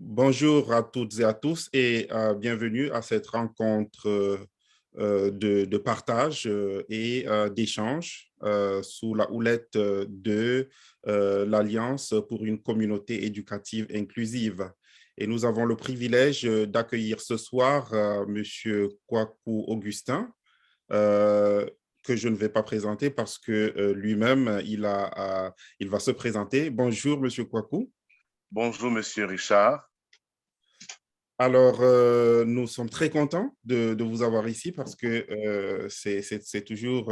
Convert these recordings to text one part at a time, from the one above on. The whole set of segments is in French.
Bonjour à toutes et à tous et bienvenue à cette rencontre de partage et d'échange sous la houlette de l'Alliance pour une communauté éducative inclusive. Et nous avons le privilège d'accueillir ce soir Monsieur Kwaku Augustin, euh, que je ne vais pas présenter parce que lui-même, il va se présenter. Bonjour, Monsieur Kwaku. Bonjour, Monsieur Richard. Alors, nous sommes très contents de vous avoir ici parce que c'est toujours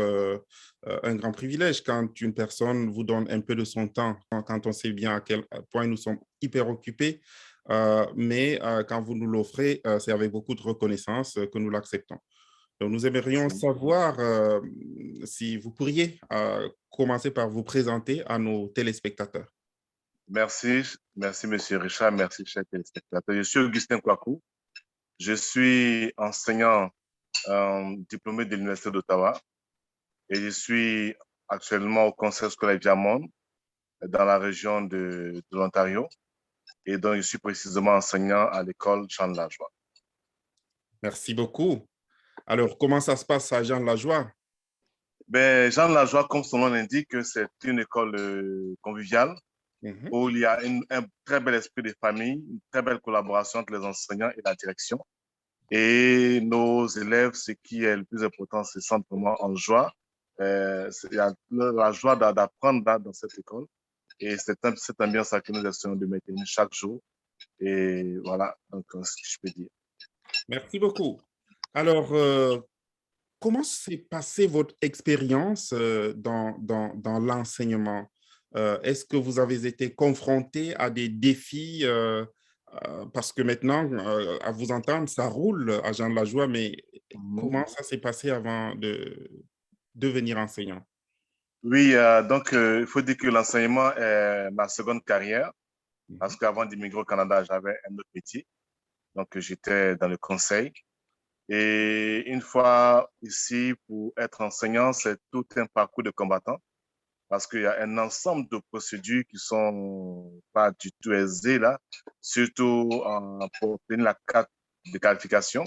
un grand privilège quand une personne vous donne un peu de son temps, quand on sait bien à quel point nous sommes hyper occupés, mais quand vous nous l'offrez, c'est avec beaucoup de reconnaissance que nous l'acceptons. Donc, nous aimerions savoir si vous pourriez commencer par vous présenter à nos téléspectateurs. Merci, merci, Monsieur Richard. Merci, chers téléspectateurs. Je suis Augustin Kwaku. Je suis enseignant diplômé de l'Université d'Ottawa et je suis actuellement au Conseil scolaire Diamond dans la région de l'Ontario. Et donc, je suis précisément enseignant à l'école Jean Lajoie. Merci beaucoup. Alors, comment ça se passe à Jean Lajoie? Ben, Jean Lajoie, comme son nom l'indique, c'est une école conviviale Mhm. où il y a un très bel esprit de famille, une très belle collaboration entre les enseignants et la direction. Et nos élèves, ce qui est le plus important, c'est simplement en joie. Il y a la joie d'apprendre dans cette école. Et c'est cette ambiance que nous essayons de maintenir chaque jour. Et voilà, donc, ce que je peux dire. Merci beaucoup. Alors, comment s'est passée votre expérience dans l'enseignement? Est-ce que vous avez été confronté à des défis? Parce que maintenant, à vous entendre, ça roule à Jean de la Joie, mais comment ça s'est passé avant de devenir enseignant? Oui, donc il faut dire que l'enseignement est ma seconde carrière parce Mhm. qu'avant d'immigrer au Canada, j'avais un autre métier. Donc j'étais dans le conseil. Et une fois ici, pour être enseignant, c'est tout un parcours de combattant parce qu'il y a un ensemble de procédures qui sont pas du tout aisées là, surtout pour obtenir la carte de qualification.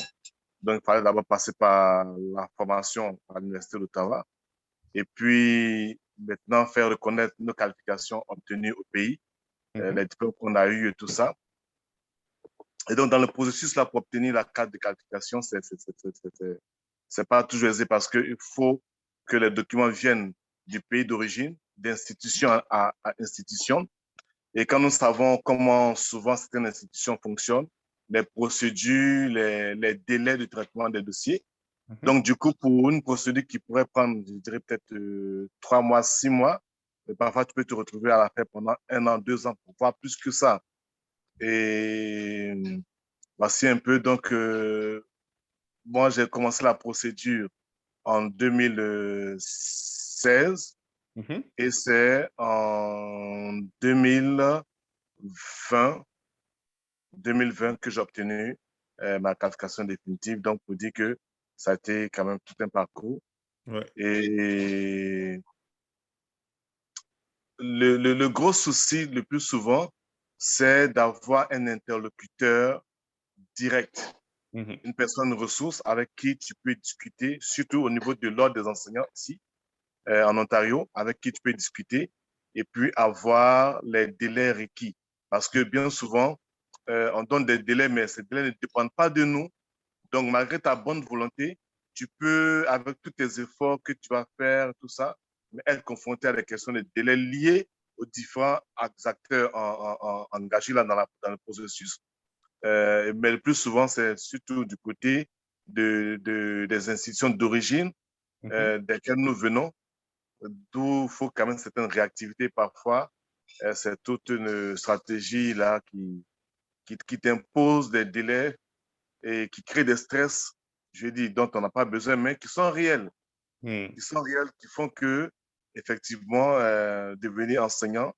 Donc, il fallait d'abord passer par la formation à l'Université d'Ottawa et puis maintenant faire reconnaître nos qualifications obtenues au pays, Mhm. les diplômes qu'on a eus et tout ça. Et donc, dans le processus là, pour obtenir la carte de qualification, c'est pas toujours aisé parce qu'il faut que les documents viennent du pays d'origine, d'institution à institution. Et quand nous savons comment souvent certaines institutions fonctionnent, les procédures, les délais de traitement des dossiers. Mhm. Donc, du coup, pour une procédure qui pourrait prendre, je dirais peut-être 3 mois, 6 mois, et parfois tu peux te retrouver à la faire pendant 1 an, 2 ans, pour voir plus que ça. Et voici un peu, donc, moi, j'ai commencé la procédure en 2016 Mhm. et c'est en 2020 que j'ai obtenu ma qualification définitive. Donc, pour dire que ça a été quand même tout un parcours. Ouais. Et le gros souci le plus souvent, c'est d'avoir un interlocuteur direct, Mhm. une personne ressource avec qui tu peux discuter, surtout au niveau de l'ordre des enseignants ici, en Ontario, avec qui tu peux discuter et puis avoir les délais requis. Parce que bien souvent, on donne des délais, mais ces délais ne dépendent pas de nous. Donc, malgré ta bonne volonté, tu peux, avec tous tes efforts que tu vas faire, tout ça, mais être confronté à des questions de délais liées aux différents acteurs engagés là dans le processus. Mais le plus souvent, c'est surtout du côté des institutions d'origine Mhm. desquelles nous venons, d'où il faut quand même certaines réactivités parfois. C'est toute une stratégie là qui t'impose des délais et qui crée des stress, je dis, dont on n'a pas besoin, mais Mhm. qui sont réels, qui font que, effectivement, devenir enseignant,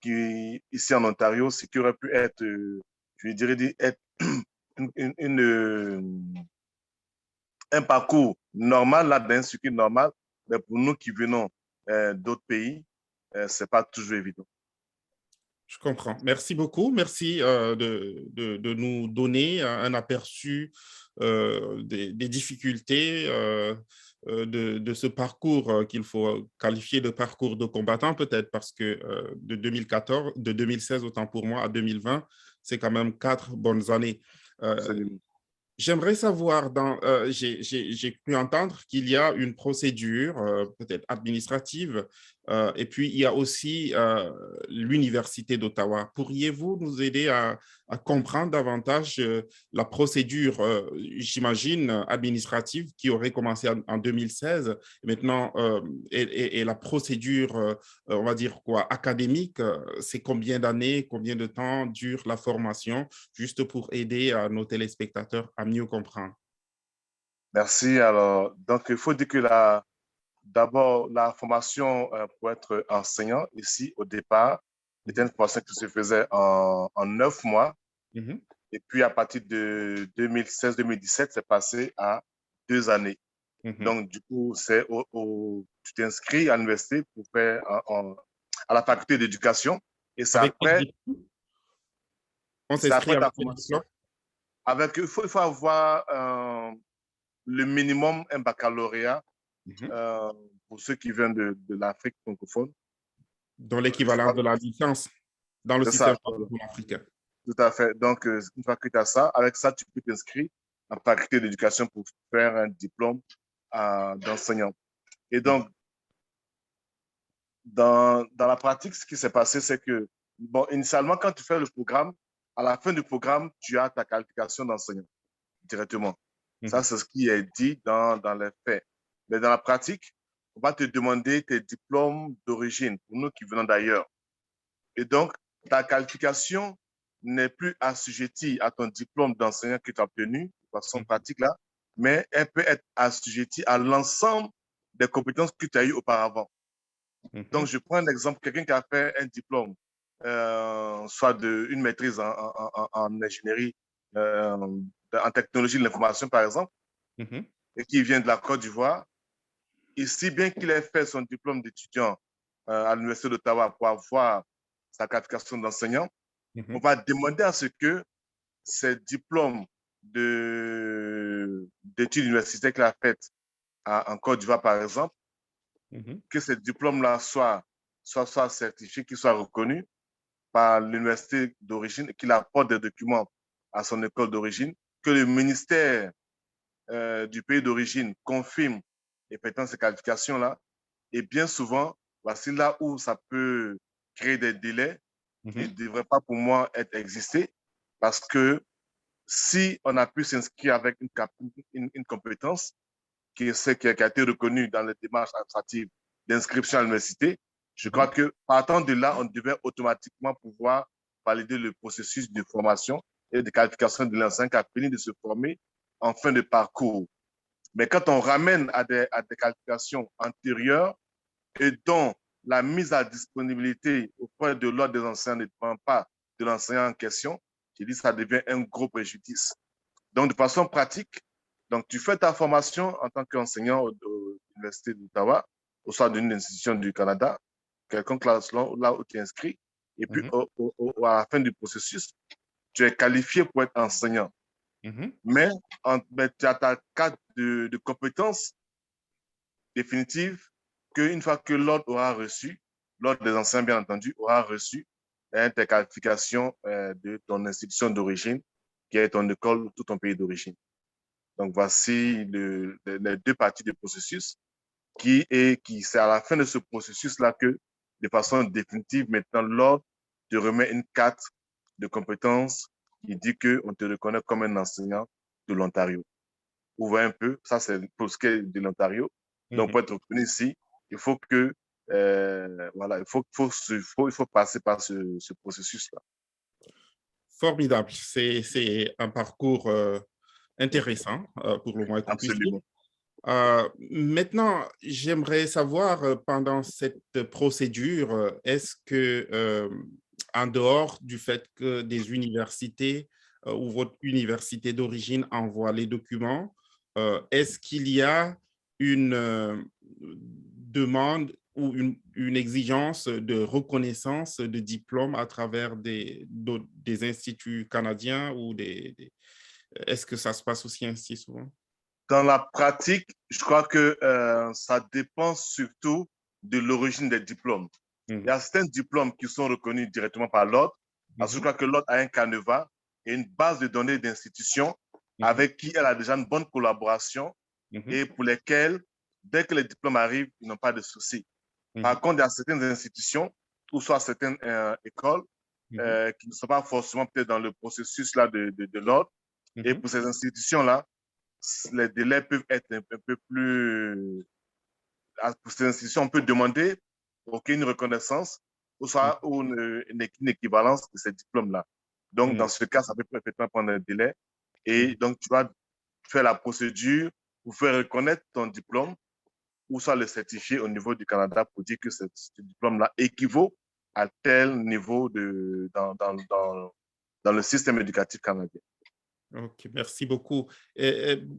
qui, ici en Ontario, ce qui aurait pu être, je dirais, être une, une, une, un parcours normal, là, d'un circuit normal, mais pour nous qui venons d'autres pays, c'est pas toujours évident. Je comprends. Merci beaucoup. Merci de nous donner un aperçu des difficultés de ce parcours qu'il faut qualifier de parcours de combattant peut-être parce que de 2014, de 2016 autant pour moi à 2020, c'est quand même 4 bonnes années. Euh, Absolument. J'aimerais savoir, j'ai pu entendre qu'il y a une procédure peut-être administrative et puis il y a aussi l'Université d'Ottawa. Pourriez-vous nous aider à comprendre davantage la procédure, j'imagine, administrative qui aurait commencé en 2016 maintenant, et la procédure, on va dire quoi, académique, c'est combien d'années, combien de temps dure la formation, juste pour aider nos téléspectateurs à mieux comprendre. Merci. Alors, donc, il faut dire que d'abord, la formation pour être enseignant ici, au départ, était une formation qui se faisait en 9 mois. Mhm, Et puis, à partir de 2016-2017, c'est passé à 2 années. mhm. Donc, du coup, tu t'inscris à l'université pour faire à la faculté d'éducation. Et Avec quel diplôme? On c'est s'inscrit après ta avec quel diplôme? formation. Il faut avoir le minimum un baccalauréat Mhm. euh, pour ceux qui viennent de l'Afrique francophone. Dans Je l'équivalent crois de la licence dans le que c'est ça. système francophone africain. Tout à fait. Donc, une fois que tu as ça, avec ça, tu peux t'inscrire en faculté d'éducation pour faire un diplôme d'enseignant. Et Mhm, donc, dans la pratique, ce qui s'est passé, c'est que, bon, initialement, quand tu fais le programme, à la fin du programme, tu as ta qualification d'enseignant directement. Ça, mhm, c'est ce qui est dit dans les faits. Mais dans la pratique, on va te demander tes diplômes d'origine pour nous qui venons d'ailleurs. Et donc, ta qualification n'est plus assujettie à ton diplôme d'enseignant que tu as obtenu de façon mhm, pratique là, mais elle peut être assujettie à l'ensemble des compétences que tu as eues auparavant. Donc, mhm, je prends un exemple, quelqu'un qui a fait un diplôme, soit une maîtrise en ingénierie, euh, en technologie de l'information, par exemple, mhm, et qui vient de la Côte d'Ivoire, et si bien qu'il ait fait son diplôme d'étudiant à l'Université d'Ottawa pour avoir sa qualification d'enseignant, on mhm, va demander à ce que ces diplômes d'études universitaires qu'il a faites en Côte d'Ivoire, par exemple, mhm, que ces diplômes-là soient certifiés, qu'ils soient reconnus par l'université d'origine, qu'il apporte des documents à son école d'origine, que le ministère du pays d'origine confirme effectivement ces qualifications-là. Et bien souvent, voici là où ça peut créer des délais qui ne mhm, devraient pas pour moi être existés, parce que si on a pu s'inscrire avec une compétence qui a été reconnue dans les démarches administratives d'inscription à l'université, je crois mhm. que partant de là, on devait automatiquement pouvoir valider le processus de formation et de qualification de l'enseignant qui a fini de se former en fin de parcours. Mais quand on ramène à des qualifications antérieures et dont la mise à disponibilité auprès de l'ordre des enseignants ne dépend pas de l'enseignant en question, je dis ça devient un gros préjudice. Donc, de façon pratique, donc tu fais ta formation en tant qu'enseignant à l'Université d'Ottawa, au sein d'une institution du Canada, quelconque classe là où tu es inscrit, et puis Mhm, à la fin du processus, tu es qualifié pour être enseignant. mhm. Mais tu as ta carte de compétences définitive qu'une fois que l'ordre aura reçu, l'ordre des enseignants, bien entendu, aura reçu tes qualifications de ton institution d'origine, qui est ton école ou tout ton pays d'origine. Donc, voici les deux parties du processus c'est à la fin de ce processus-là que, de façon définitive, maintenant, l'ordre te remet une carte de compétences qui dit qu'on te reconnaît comme un enseignant de l'Ontario. Vous voyez un peu, ça c'est pour ce qui est de l'Ontario. Donc, Mhm. pour être reconnu ici, il faut que, voilà, il faut passer par ce processus-là. Formidable. C'est un parcours intéressant, pour le moins qu'on puisse dire. Absolument. Maintenant, j'aimerais savoir, pendant cette procédure, est-ce que, en dehors du fait que des universités ou votre université d'origine envoie les documents, est-ce qu'il y a une demande ou une exigence de reconnaissance de diplôme à travers des instituts canadiens ou est-ce que ça se passe aussi ainsi souvent? Dans la pratique, je crois que ça dépend surtout de l'origine des diplômes. Il y Mhm, a certains diplômes qui sont reconnus directement par l'ordre, parce que je mhm, crois que l'ordre a un canevas et une base de données d'institutions mhm, avec qui elle a déjà une bonne collaboration mhm, et pour lesquelles, dès que les diplômes arrivent, ils n'ont pas de soucis. Par mhm, contre, il y a certaines institutions, ou soit certaines écoles, mhm, qui ne sont pas forcément peut-être dans le processus là de l'ordre. Et mhm, pour ces institutions-là, les délais peuvent être un peu plus. Pour ces institutions, on peut demander une reconnaissance ou soit une équivalence de ces diplômes-là. Donc, mhm, dans ce cas, ça peut peut-être prendre un délai. Et mhm. donc, tu vas faire la procédure pour faire reconnaître ton diplôme ou soit le certifier au niveau du Canada pour dire que ce diplôme-là équivaut à tel niveau dans le système éducatif canadien. Ok, merci beaucoup.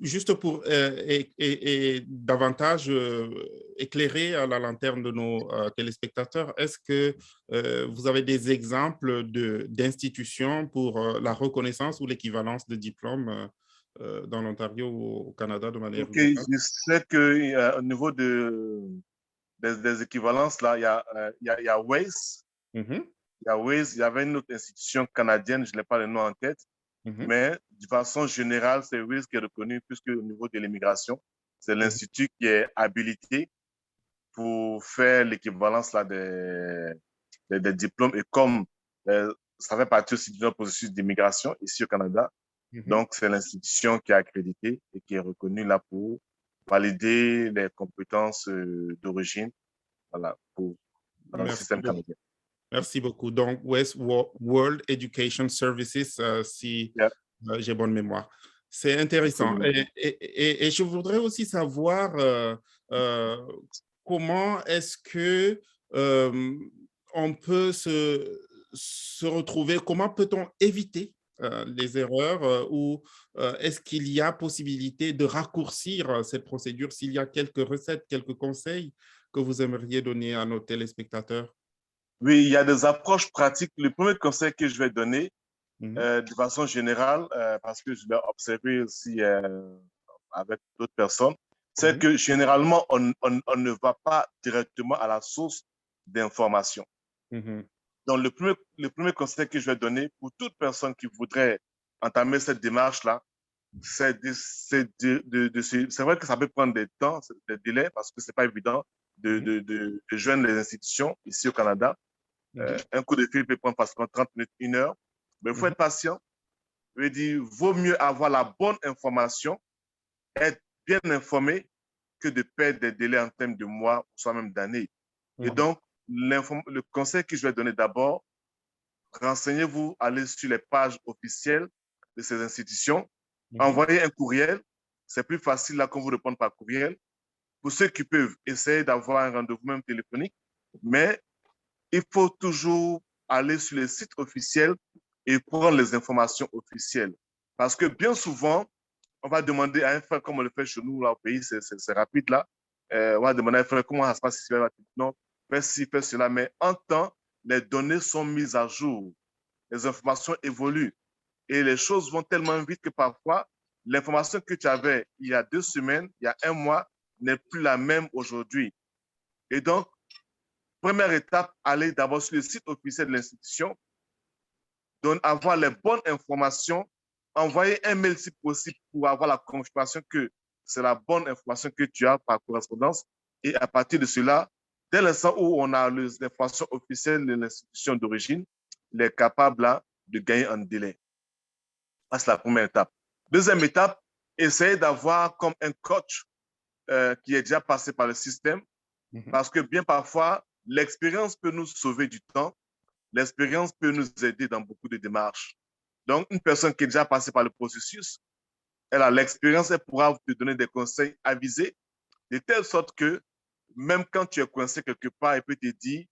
Juste pour et davantage éclairer à la lanterne de nos téléspectateurs, est-ce que vous avez des exemples d'institutions pour la reconnaissance ou l'équivalence de diplômes dans l'Ontario ou au Canada de manière Ok, globale? je sais qu'au niveau des équivalences, là, il y a Waze. Mhm, Il y a Waze, il y avait une autre institution canadienne, je n'ai pas le nom en tête, mhm, mais de façon générale, c'est Waze qui est reconnu, puisque au niveau de l'immigration, c'est mhm, l'institut qui est habilité pour faire l'équivalence là, des diplômes. Et comme ça fait partie aussi de notre processus d'immigration ici au Canada, mhm. donc c'est l'institution qui est accréditée et qui est reconnue là pour valider les compétences d'origine, voilà, dans le Merci système beaucoup. canadien. Merci beaucoup. Donc, West World Education Services, si Yeah, j'ai bonne mémoire. C'est intéressant. absolument. Et je voudrais aussi savoir euh, comment est-ce que euh, on peut se retrouver, comment peut-on éviter les erreurs ou est-ce qu'il y a possibilité de raccourcir cette procédure s'il y a quelques recettes, quelques conseils que vous aimeriez donner à nos téléspectateurs? Oui, il y a des approches pratiques. Le premier conseil que je vais donner, Mhm, de façon générale, parce que je l'ai observé aussi avec d'autres personnes, c'est mhm, que généralement, on ne va pas directement à la source d'information. mhm, Donc, le premier conseil que je vais donner pour toute personne qui voudrait entamer cette démarche-là, c'est vrai que ça peut prendre des temps, des délais, parce que c'est pas évident mhm, de joindre les institutions ici au Canada. mhm, Un coup de fil peut prendre facilement 30 minutes, 1 heure. Mais il faut mhm, être patient. Je veux dire, vaut mieux avoir la bonne information, être bien informé, que de perdre des délais en termes de mois, ou soit même d'années. Et mhm, donc, le conseil que je vais donner d'abord, renseignez-vous, allez sur les pages officielles de ces institutions, mhm, envoyez un courriel. C'est plus facile là qu'on vous répond par courriel. Pour ceux qui peuvent, essayer d'avoir un rendez-vous même téléphonique. Mais il faut toujours aller sur les sites officiels et prendre les informations officielles. Parce que bien souvent, on va demander à un frère, comme on le fait chez nous, là, au pays, c'est rapide, là. On va demander à un frère comment ça se passe ici. Non, fais ci, fais cela. Mais en temps, les données sont mises à jour. Les informations évoluent. Et les choses vont tellement vite que parfois, l'information que tu avais il y a 2 semaines, il y a un mois, n'est plus la même aujourd'hui. Et donc, première étape, aller d'abord sur le site officiel de l'institution, avoir les bonnes informations, envoyer un mail si possible pour avoir la confirmation que c'est la bonne information que tu as par correspondance. Et à partir de cela, dès l'instant où on a les informations officielles de l'institution d'origine, il est capable là, de gagner un délai. C'est la première étape. Deuxième étape, essayer d'avoir comme un coach qui est déjà passé par le système, mhm, parce que bien parfois, l'expérience peut nous sauver du temps, l'expérience peut nous aider dans beaucoup de démarches. Donc, une personne qui est déjà passée par le processus, elle a l'expérience, elle pourra te donner des conseils avisés, de telle sorte que même quand tu es coincé quelque part, elle peut te dire,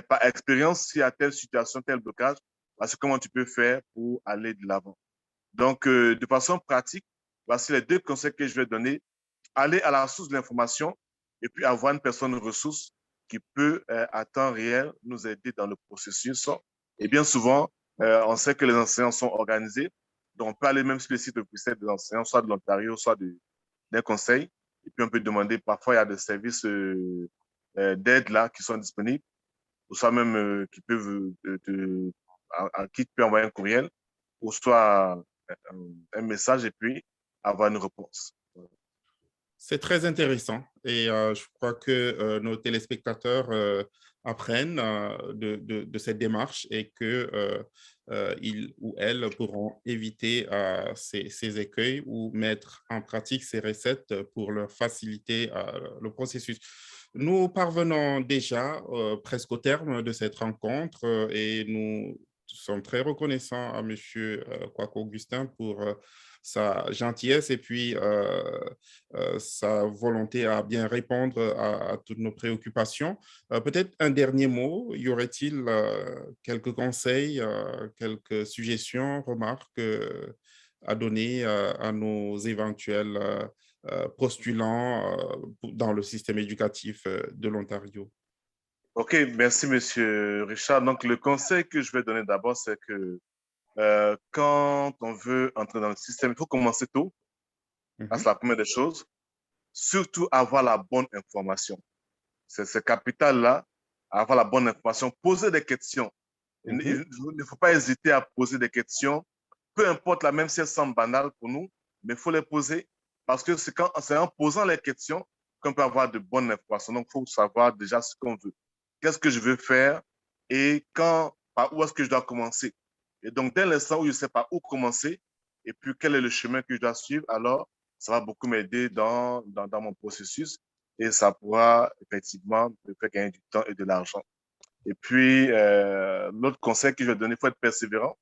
par expérience, s'il y a telle situation, tel blocage, voici comment tu peux faire pour aller de l'avant. Donc, de façon pratique, voici les deux conseils que je vais donner. Aller à la source de l'information et puis avoir une personne ressource qui peut, à temps réel, nous aider dans le processus. Et bien souvent, on sait que les enseignants sont organisés. Donc, on peut aller même sur le site officiel des enseignants, soit de l'Ontario, soit d'un conseil. Et puis, on peut demander, parfois, il y a des services d'aide là qui sont disponibles, ou soit même qui peuvent, à qui tu peux envoyer un courriel, ou soit un message et puis avoir une réponse. C'est très intéressant et je crois que nos téléspectateurs apprennent de cette démarche et qu'ils ou elles pourront éviter ces écueils ou mettre en pratique ces recettes pour leur faciliter le processus. Nous parvenons déjà presque au terme de cette rencontre et nous sommes très reconnaissants à M. Kwaku Augustin pour sa gentillesse et puis sa volonté à bien répondre à toutes nos préoccupations. Peut-être un dernier mot, y aurait-il quelques conseils, quelques suggestions, remarques à donner à nos éventuels postulants dans le système éducatif de l'Ontario? OK, merci, Monsieur Richard. Donc, le conseil que je vais donner d'abord, c'est que quand on veut entrer dans le système, il faut commencer tôt. C'est la première des choses. Surtout avoir la bonne information. C'est capital là, avoir la bonne information. Poser des questions. Il ne faut pas hésiter à poser des questions. Peu importe, là, même si elles semblent banales pour nous, mais il faut les poser parce que c'est en posant les questions qu'on peut avoir de bonnes informations. Donc, il faut savoir déjà ce qu'on veut. Qu'est-ce que je veux faire et par où est-ce que je dois commencer. Et donc, dès l'instant où je ne sais pas où commencer et puis quel est le chemin que je dois suivre, alors ça va beaucoup m'aider dans mon processus et ça pourra effectivement me faire gagner du temps et de l'argent. Et puis, l'autre conseil que je vais donner, il faut être persévérant.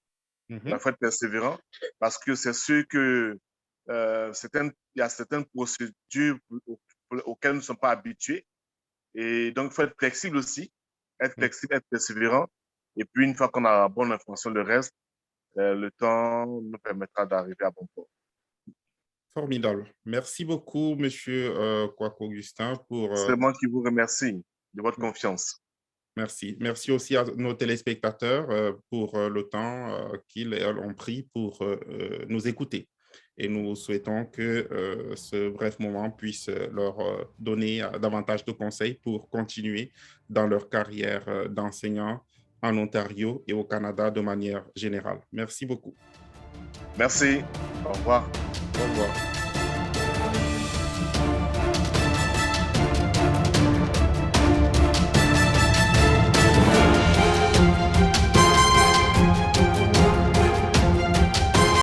Il faut être persévérant parce que c'est sûr que il y a certaines procédures auxquelles nous ne sommes pas habitués. Et donc, il faut être flexible aussi, être flexible, être persévérant. Et puis, une fois qu'on a la bonne information, le reste, le temps nous permettra d'arriver à bon port. Formidable. Merci beaucoup, Monsieur Kwaku Augustin, pour... C'est moi qui vous remercie de votre confiance. Merci. Merci aussi à nos téléspectateurs pour le temps qu'ils ont pris pour nous écouter. Et nous souhaitons que ce bref moment puisse leur donner davantage de conseils pour continuer dans leur carrière d'enseignant en Ontario et au Canada de manière générale. Merci beaucoup. Merci. Au revoir. Au revoir.